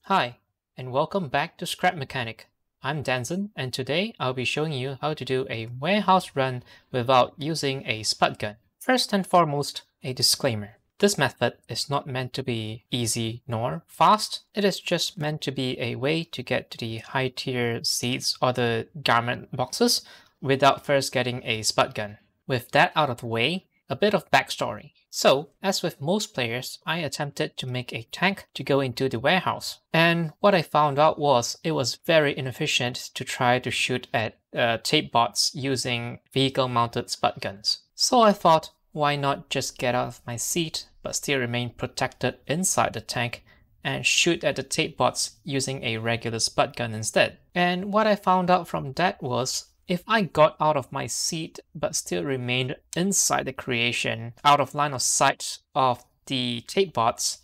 Hi, and welcome back to Scrap Mechanic. I'm Danzen, and today I'll be showing you how to do a warehouse run without using a spud gun. First and foremost, a disclaimer. This method is not meant to be easy nor fast. It is just meant to be a way to get to the high tier seeds or the garment boxes without first getting a spud gun. With that out of the way, a bit of backstory. So, as with most players, I attempted to make a tank to go into the warehouse. And what I found out was it was very inefficient to try to shoot at tape bots using vehicle-mounted spud guns. So I thought, why not just get out of my seat but still remain protected inside the tank and shoot at the tape bots using a regular spud gun instead. And what I found out from that was, if I got out of my seat but still remained inside the creation, out of line of sight of the tape bots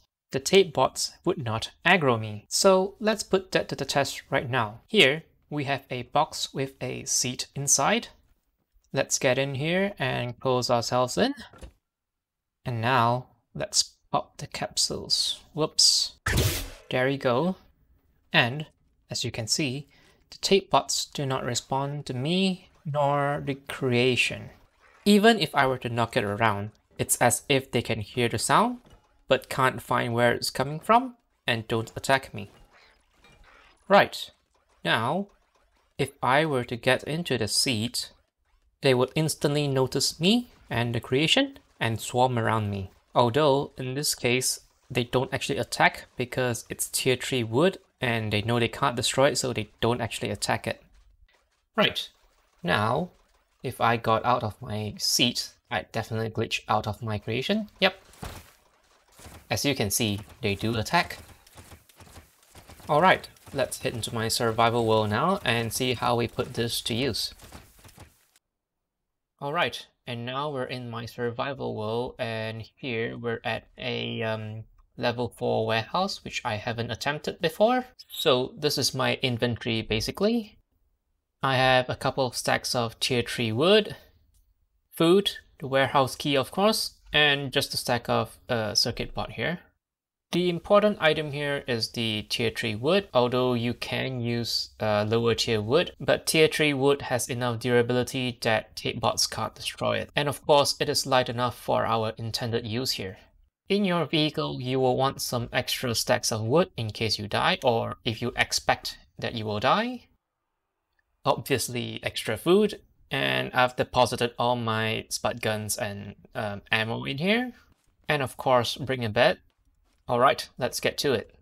would not aggro me. So let's put that to the test right now. Here we have a box with a seat inside. Let's get in here and close ourselves in. And now let's pop the capsules. Whoops. There we go. And as you can see, the tape bots do not respond to me nor the creation. Even if I were to knock it around, it's as if they can hear the sound but can't find where it's coming from and don't attack me. Right, now if I were to get into the seat, they would instantly notice me and the creation and swarm around me. Although in this case they don't actually attack because it's tier 3 wood and they know they can't destroy it, so they don't actually attack it. Right, now, if I got out of my seat, I'd definitely glitch out of my creation. Yep. As you can see, they do attack. Alright, let's head into my survival world now and see how we put this to use. Alright, and now we're in my survival world, and here we're at a level 4 warehouse, which I haven't attempted before. So this is my inventory basically. I have a couple of stacks of tier 3 wood, food, the warehouse key of course, and just a stack of circuit board here. The important item here is the tier 3 wood, although you can use lower tier wood, but tier 3 wood has enough durability that tape bots can't destroy it. And of course it is light enough for our intended use here. In your vehicle, you will want some extra stacks of wood in case you die, or if you expect that you will die. Obviously, extra food, and I've deposited all my spud guns and ammo in here. And of course, bring a bed. Alright, let's get to it.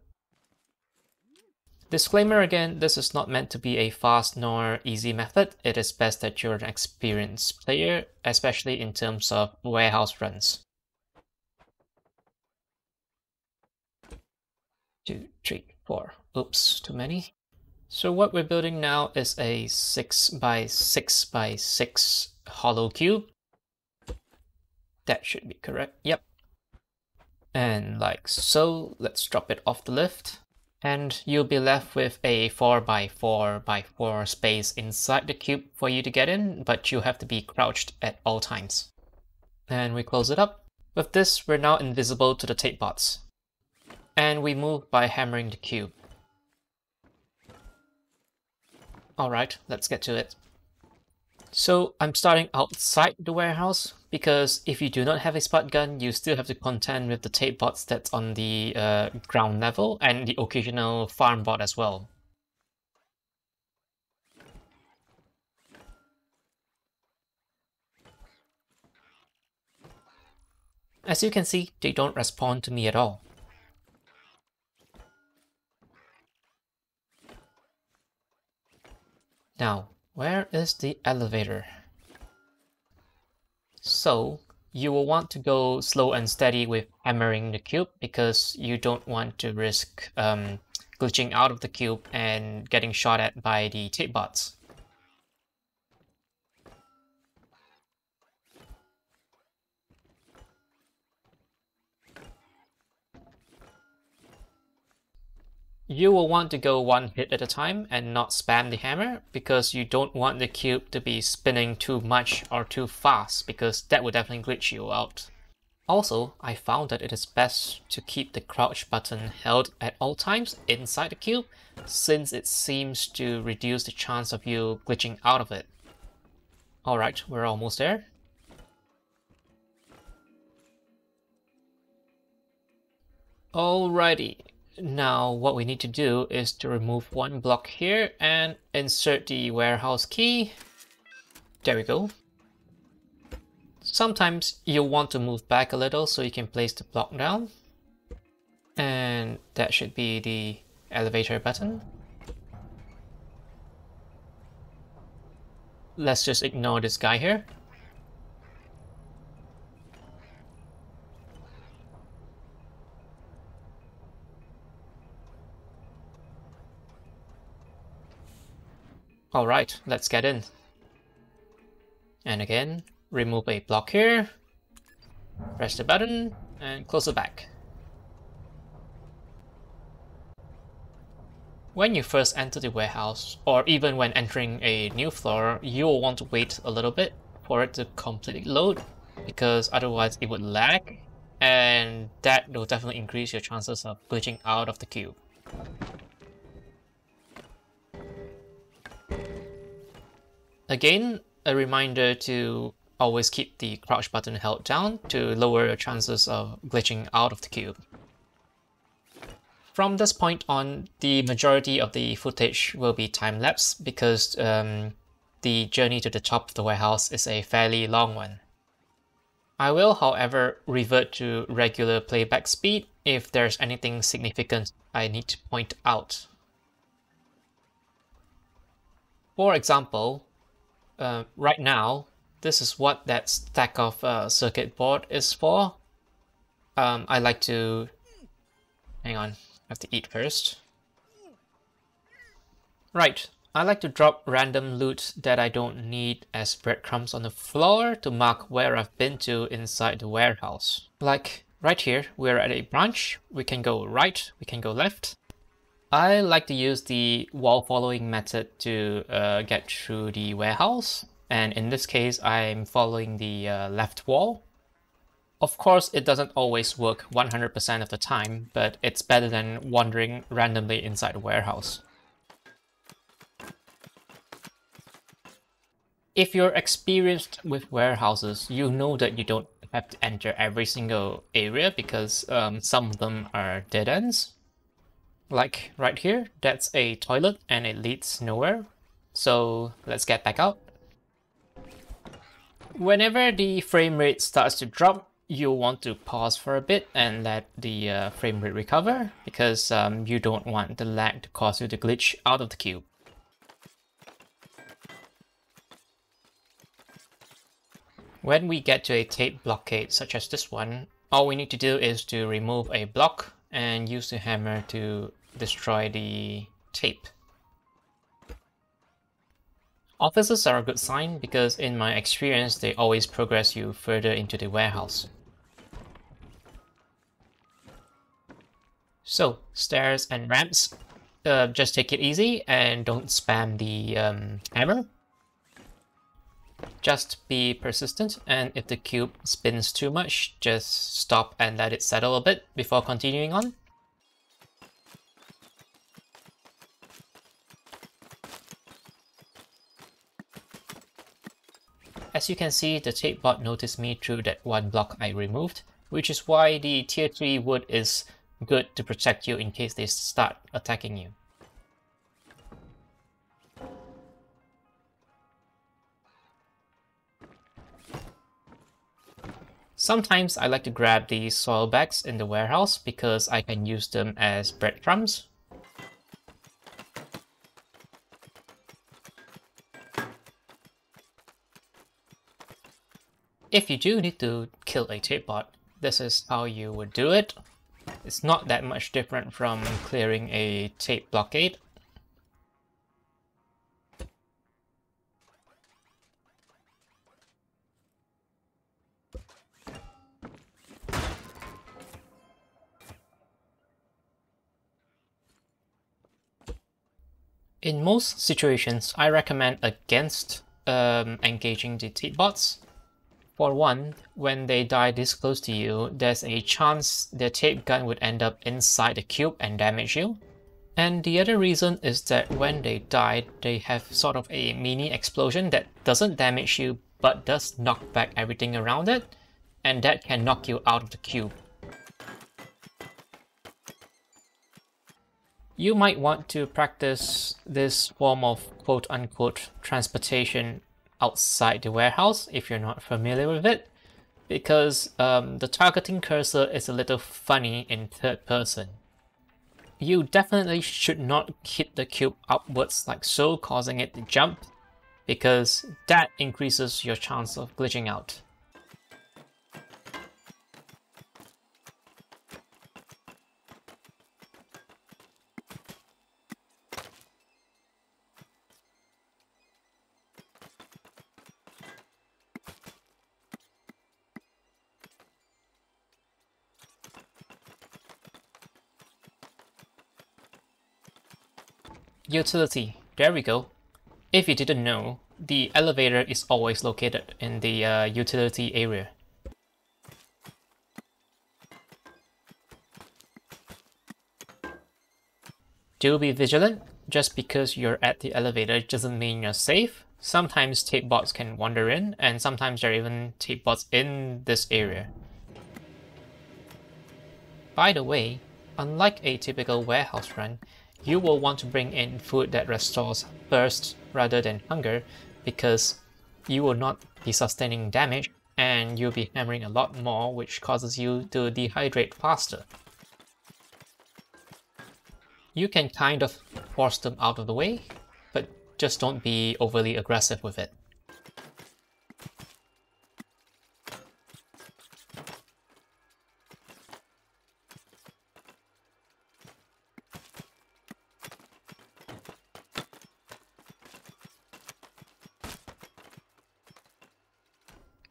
Disclaimer again, this is not meant to be a fast nor easy method. It is best that you're an experienced player, especially in terms of warehouse runs. 2, 3, 4. Oops, too many. So what we're building now is a 6x6x6 hollow cube. That should be correct. Yep. And like so, let's drop it off the lift. And you'll be left with a 4x4x4 space inside the cube for you to get in, but you have to be crouched at all times. And we close it up. With this, we're now invisible to the tape bots. And we move by hammering the cube. Alright, let's get to it. So I'm starting outside the warehouse, because if you do not have a spud gun, you still have to contend with the tape bots that's on the ground level and the occasional farm bot as well. As you can see, they don't respond to me at all. Now, where is the elevator? So, you will want to go slow and steady with hammering the cube because you don't want to risk glitching out of the cube and getting shot at by the tape bots. You will want to go one hit at a time and not spam the hammer, because you don't want the cube to be spinning too much or too fast, because that would definitely glitch you out. Also, I found that it is best to keep the crouch button held at all times inside the cube, since it seems to reduce the chance of you glitching out of it. Alright, we're almost there. Alrighty, now what we need to do is to remove one block here and insert the warehouse key. There we go. Sometimes you'll want to move back a little so you can place the block down. And that should be the elevator button. Let's just ignore this guy here. Alright, let's get in. And again, remove a block here, press the button, and close it back. When you first enter the warehouse, or even when entering a new floor, you'll want to wait a little bit for it to completely load, because otherwise it would lag, and that will definitely increase your chances of glitching out of the cube. Again, a reminder to always keep the crouch button held down to lower your chances of glitching out of the cube. From this point on, the majority of the footage will be time-lapse because the journey to the top of the warehouse is a fairly long one. I will, however, revert to regular playback speed if there's anything significant I need to point out. For example, right now, this is what that stack of circuit board is for. I like to... hang on, I have to eat first. Right, I like to drop random loot that I don't need as breadcrumbs on the floor to mark where I've been to inside the warehouse. Like right here, we're at a branch. We can go right, we can go left. I like to use the wall following method to get through the warehouse, and in this case I'm following the left wall. Of course, it doesn't always work 100% of the time, but it's better than wandering randomly inside a warehouse. If you're experienced with warehouses, you know that you don't have to enter every single area because some of them are dead ends. Like right here, that's a toilet and it leads nowhere. So let's get back out. Whenever the frame rate starts to drop, you'll want to pause for a bit and let the frame rate recover because you don't want the lag to cause you to glitch out of the cube. When we get to a tape blockade such as this one, all we need to do is to remove a block and use the hammer to destroy the tape. Offices are a good sign because in my experience they always progress you further into the warehouse. So, stairs and ramps, just take it easy and don't spam the hammer. Just be persistent, and if the cube spins too much, just stop and let it settle a bit before continuing on. As you can see, the tape bot noticed me through that one block I removed, which is why the tier 3 wood is good to protect you in case they start attacking you. Sometimes I like to grab these soil bags in the warehouse because I can use them as breadcrumbs. If you do need to kill a tape bot, this is how you would do it. It's not that much different from clearing a tape blockade. In most situations, I recommend against engaging the tape bots. For one, when they die this close to you, there's a chance their tape gun would end up inside the cube and damage you. And the other reason is that when they die, they have sort of a mini explosion that doesn't damage you but does knock back everything around it, and that can knock you out of the cube. You might want to practice this form of quote-unquote transportation outside the warehouse if you're not familiar with it, because the targeting cursor is a little funny in third person. You definitely should not hit the cube upwards like so, causing it to jump, because that increases your chance of glitching out. Utility, there we go. If you didn't know, the elevator is always located in the utility area. Do be vigilant. Just because you're at the elevator doesn't mean you're safe. Sometimes tape bots can wander in, and sometimes there are even tape bots in this area. By the way, unlike a typical warehouse run, you will want to bring in food that restores thirst rather than hunger, because you will not be sustaining damage and you'll be hammering a lot more, which causes you to dehydrate faster. You can kind of force them out of the way, but just don't be overly aggressive with it.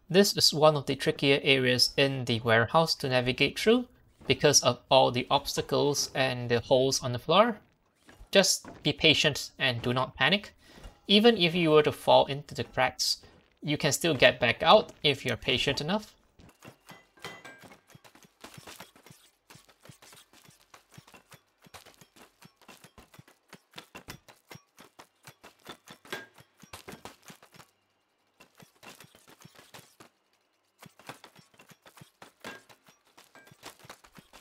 This is one of the trickier areas in the warehouse to navigate through because of all the obstacles and the holes on the floor. Just be patient and do not panic. Even if you were to fall into the cracks, you can still get back out if you're patient enough.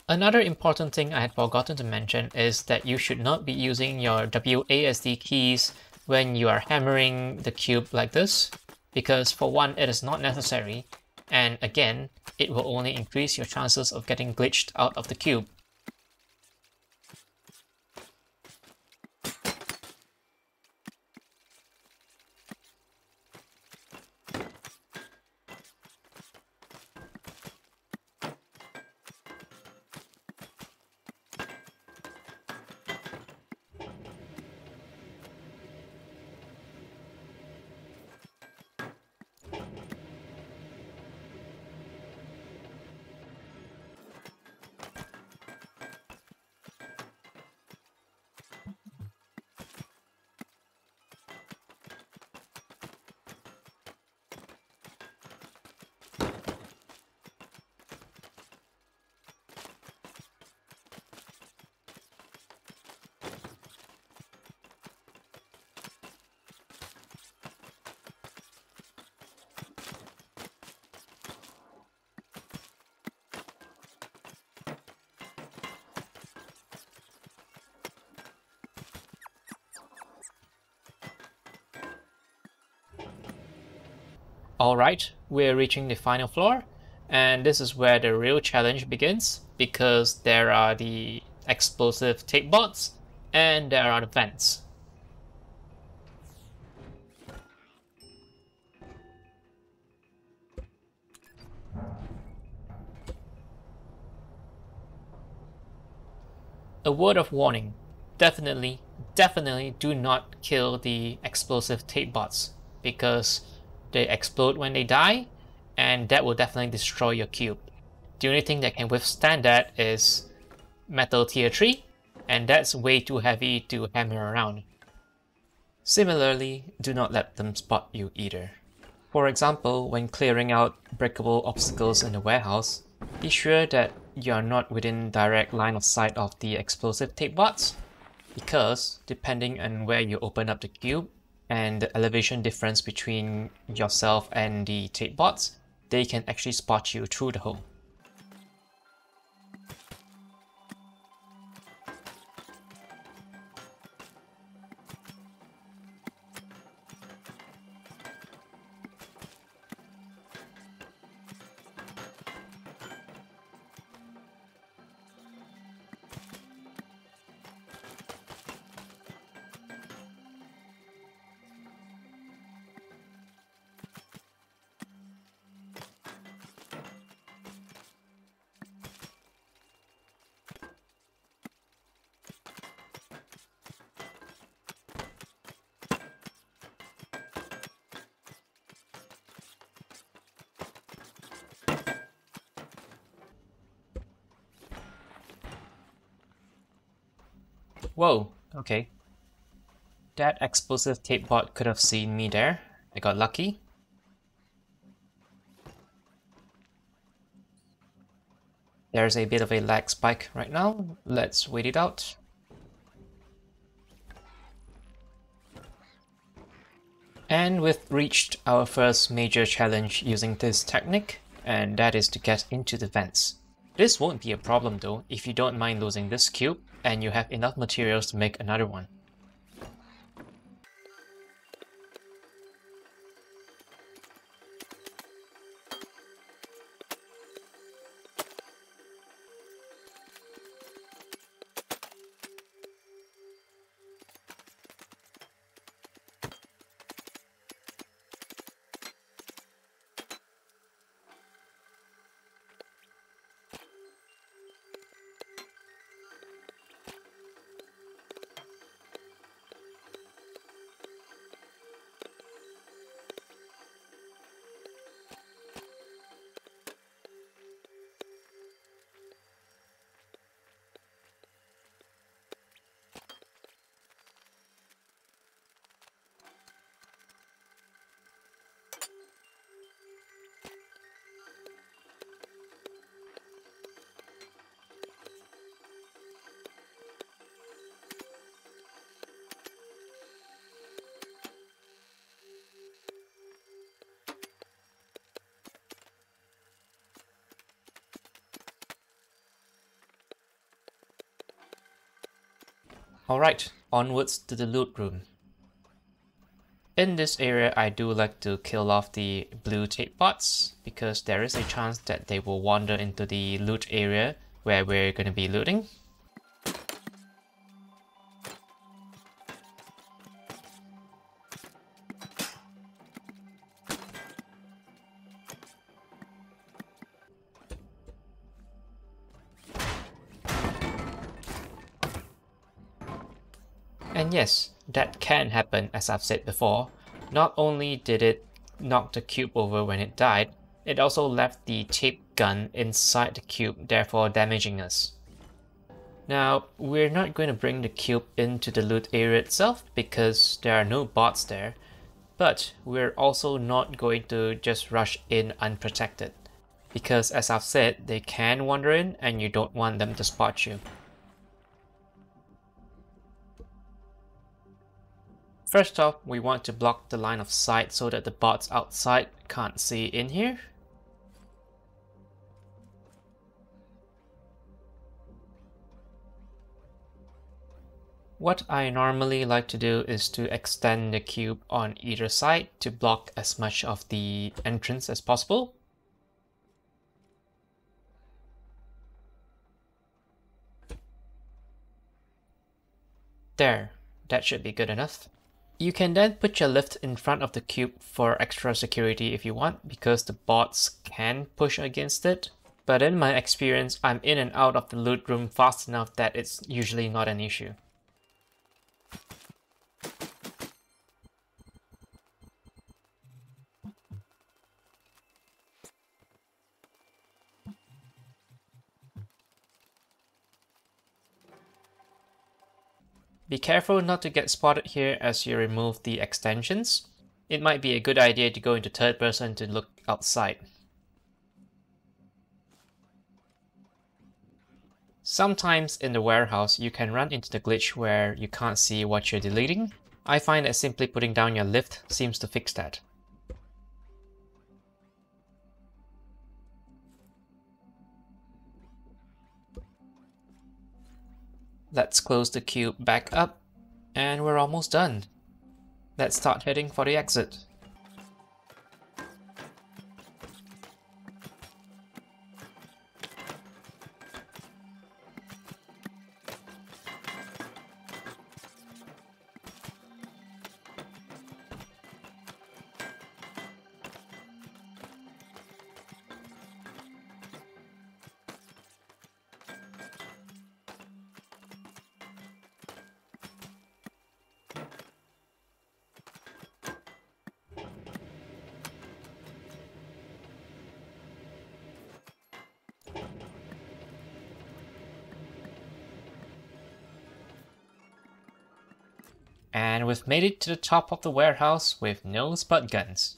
Another important thing I had forgotten to mention is that you should not be using your WASD keys when you are hammering the cube like this, because for one, it is not necessary, and again, it will only increase your chances of getting glitched out of the cube. Alright, we're reaching the final floor, and this is where the real challenge begins, because there are the explosive tape bots, and there are the vents. A word of warning, definitely do not kill the explosive tape bots, because they explode when they die, and that will definitely destroy your cube. The only thing that can withstand that is metal tier 3, and that's way too heavy to hammer around. Similarly, do not let them spot you either. For example, when clearing out breakable obstacles in the warehouse, be sure that you are not within direct line of sight of the explosive tape bots, because depending on where you open up the cube and the elevation difference between yourself and the tape bots, they can actually spot you through the hole. Whoa, okay. That explosive tape bot could have seen me there. I got lucky. There's a bit of a lag spike right now. Let's wait it out. And we've reached our first major challenge using this technique, and that is to get into the vents. This won't be a problem though if you don't mind losing this cube and you have enough materials to make another one. Alright, onwards to the loot room. In this area, I do like to kill off the blue tape bots, because there is a chance that they will wander into the loot area where we're going to be looting. And yes, that can happen, as I've said before. Not only did it knock the cube over when it died, it also left the tape gun inside the cube, therefore damaging us. Now, we're not going to bring the cube into the loot area itself because there are no bots there, but we're also not going to just rush in unprotected, because as I've said, they can wander in and you don't want them to spot you. First off, we want to block the line of sight so that the bots outside can't see in here. What I normally like to do is to extend the cube on either side to block as much of the entrance as possible. There, that should be good enough. You can then put your lift in front of the cube for extra security if you want, because the bots can push against it. But in my experience, I'm in and out of the loot room fast enough that it's usually not an issue. Be careful not to get spotted here as you remove the extensions. it might be a good idea to go into third person to look outside. Sometimes in the warehouse you can run into the glitch where you can't see what you're deleting. I find that simply putting down your lift seems to fix that. Let's close the cube back up, and we're almost done. Let's start heading for the exit. And we've made it to the top of the warehouse with no spud guns.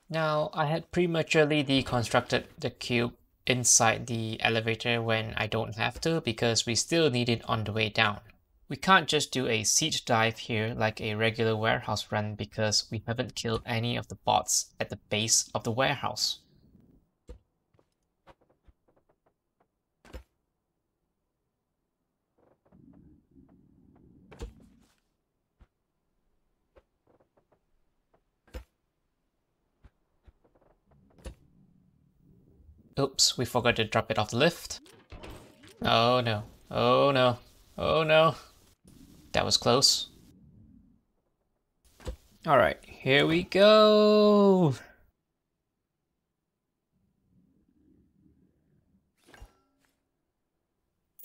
Now, I had prematurely deconstructed the cube inside the elevator when I don't have to because we still need it on the way down. We can't just do a siege dive here like a regular warehouse run because we haven't killed any of the bots at the base of the warehouse. Oops, we forgot to drop it off the lift. Oh no, oh no, oh no. That was close. Alright, here we go!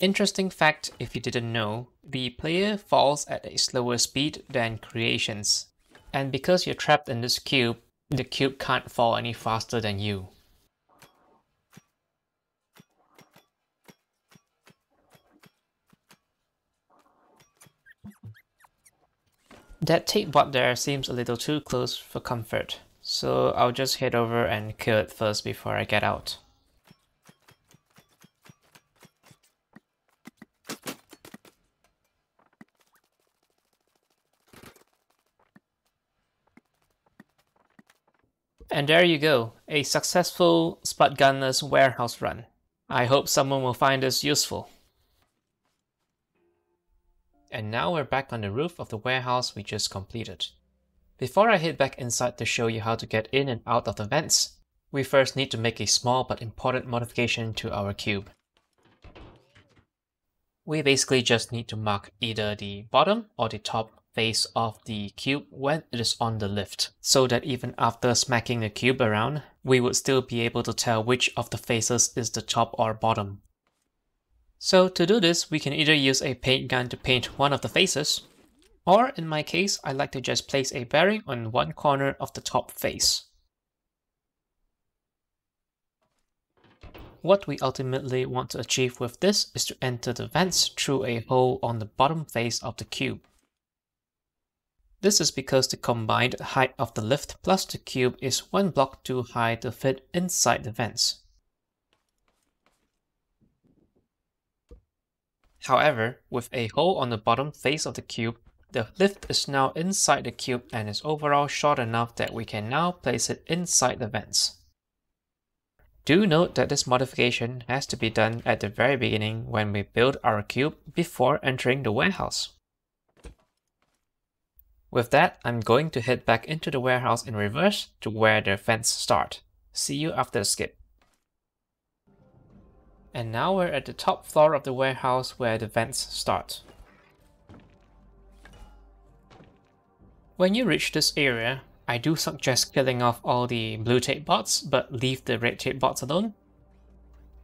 Interesting fact if you didn't know, the player falls at a slower speed than creations. And because you're trapped in this cube, the cube can't fall any faster than you. That tape bot there seems a little too close for comfort, so I'll just head over and kill it first before I get out. And there you go, a successful Spudgun-less warehouse run. I hope someone will find this useful. And now we're back on the roof of the warehouse we just completed. Before I head back inside to show you how to get in and out of the vents, we first need to make a small but important modification to our cube. We basically just need to mark either the bottom or the top face of the cube when it is on the lift, so that even after smacking the cube around, we would still be able to tell which of the faces is the top or bottom. So to do this, we can either use a paint gun to paint one of the faces, or in my case, I like to just place a bearing on one corner of the top face. What we ultimately want to achieve with this is to enter the vents through a hole on the bottom face of the cube. This is because the combined height of the lift plus the cube is one block too high to fit inside the vents. However, with a hole on the bottom face of the cube, the lift is now inside the cube and is overall short enough that we can now place it inside the vents. Do note that this modification has to be done at the very beginning when we build our cube before entering the warehouse. With that, I'm going to head back into the warehouse in reverse to where the vents start. See you after the skip. And now we're at the top floor of the warehouse where the vents start. When you reach this area, I do suggest killing off all the blue tape bots, but leave the red tape bots alone.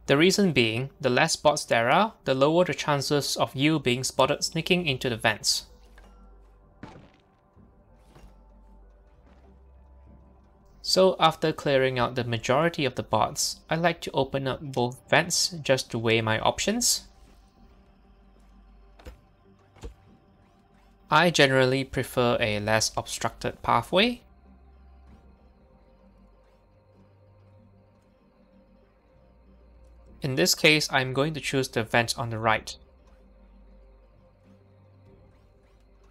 The reason being, the less spots there are, the lower the chances of you being spotted sneaking into the vents. So after clearing out the majority of the bots, I like to open up both vents just to weigh my options. I generally prefer a less obstructed pathway. In this case, I'm going to choose the vent on the right.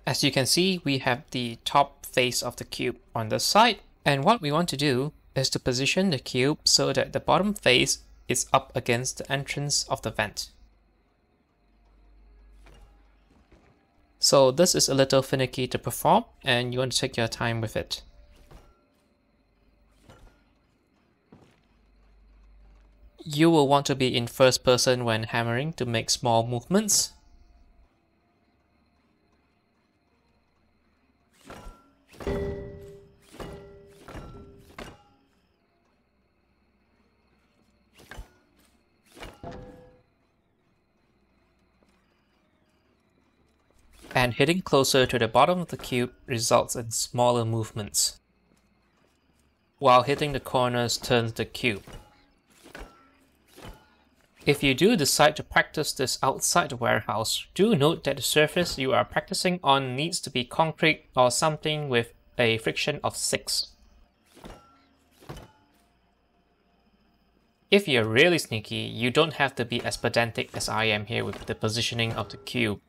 As you can see, we have the top face of the cube on the side, and what we want to do is to position the cube so that the bottom face is up against the entrance of the vent. So this is a little finicky to perform, and you want to take your time with it. You will want to be in first person when hammering to make small movements. And hitting closer to the bottom of the cube results in smaller movements, while hitting the corners turns the cube. If you do decide to practice this outside the warehouse, do note that the surface you are practicing on needs to be concrete or something with a friction of 6. If you're really sneaky, you don't have to be as pedantic as I am here with the positioning of the cube.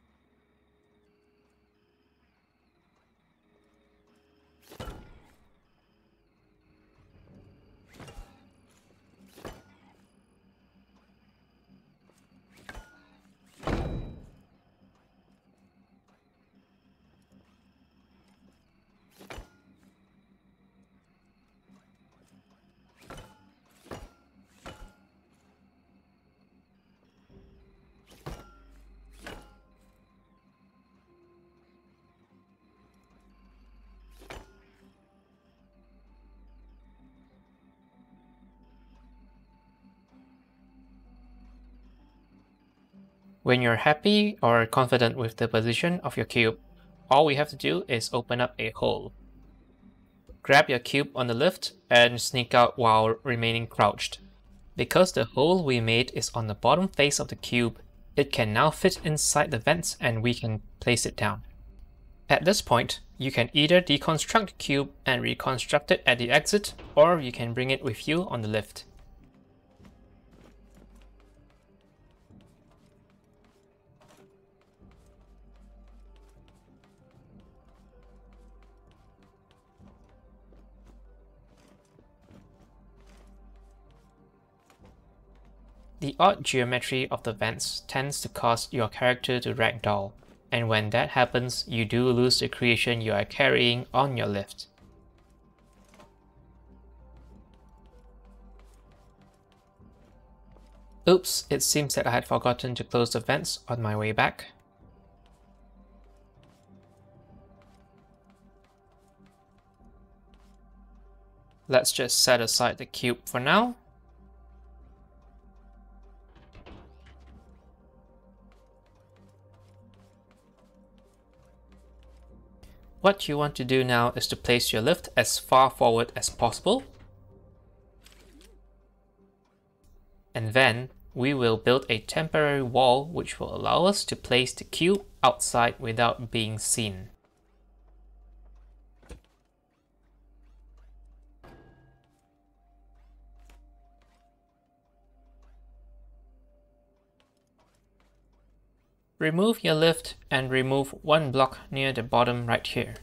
When you're happy or confident with the position of your cube, all we have to do is open up a hole. Grab your cube on the lift and sneak out while remaining crouched. Because the hole we made is on the bottom face of the cube, it can now fit inside the vents and we can place it down. At this point, you can either deconstruct the cube and reconstruct it at the exit, or you can bring it with you on the lift. The odd geometry of the vents tends to cause your character to ragdoll, and when that happens, you do lose the creation you are carrying on your lift. Oops, it seems that I had forgotten to close the vents on my way back. Let's just set aside the cube for now. What you want to do now is to place your lift as far forward as possible. And then we will build a temporary wall which will allow us to place the cube outside without being seen. Remove your lift and remove one block near the bottom right here.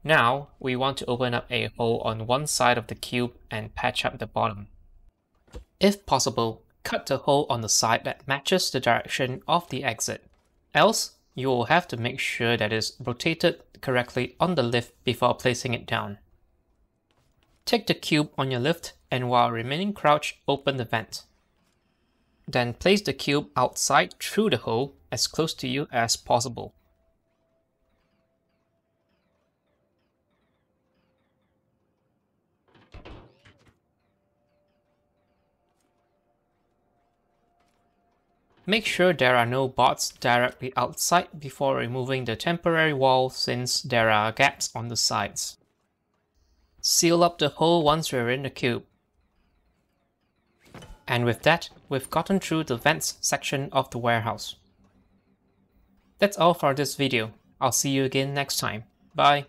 Now, we want to open up a hole on one side of the cube and patch up the bottom. If possible, cut the hole on the side that matches the direction of the exit. Else, you will have to make sure that it is rotated correctly on the lift before placing it down. Take the cube on your lift and while remaining crouched, open the vent. Then place the cube outside through the hole as close to you as possible. Make sure there are no bots directly outside before removing the temporary wall, since there are gaps on the sides. Seal up the hole once we're in the cube. And with that, we've gotten through the vents section of the warehouse. That's all for this video. I'll see you again next time. Bye!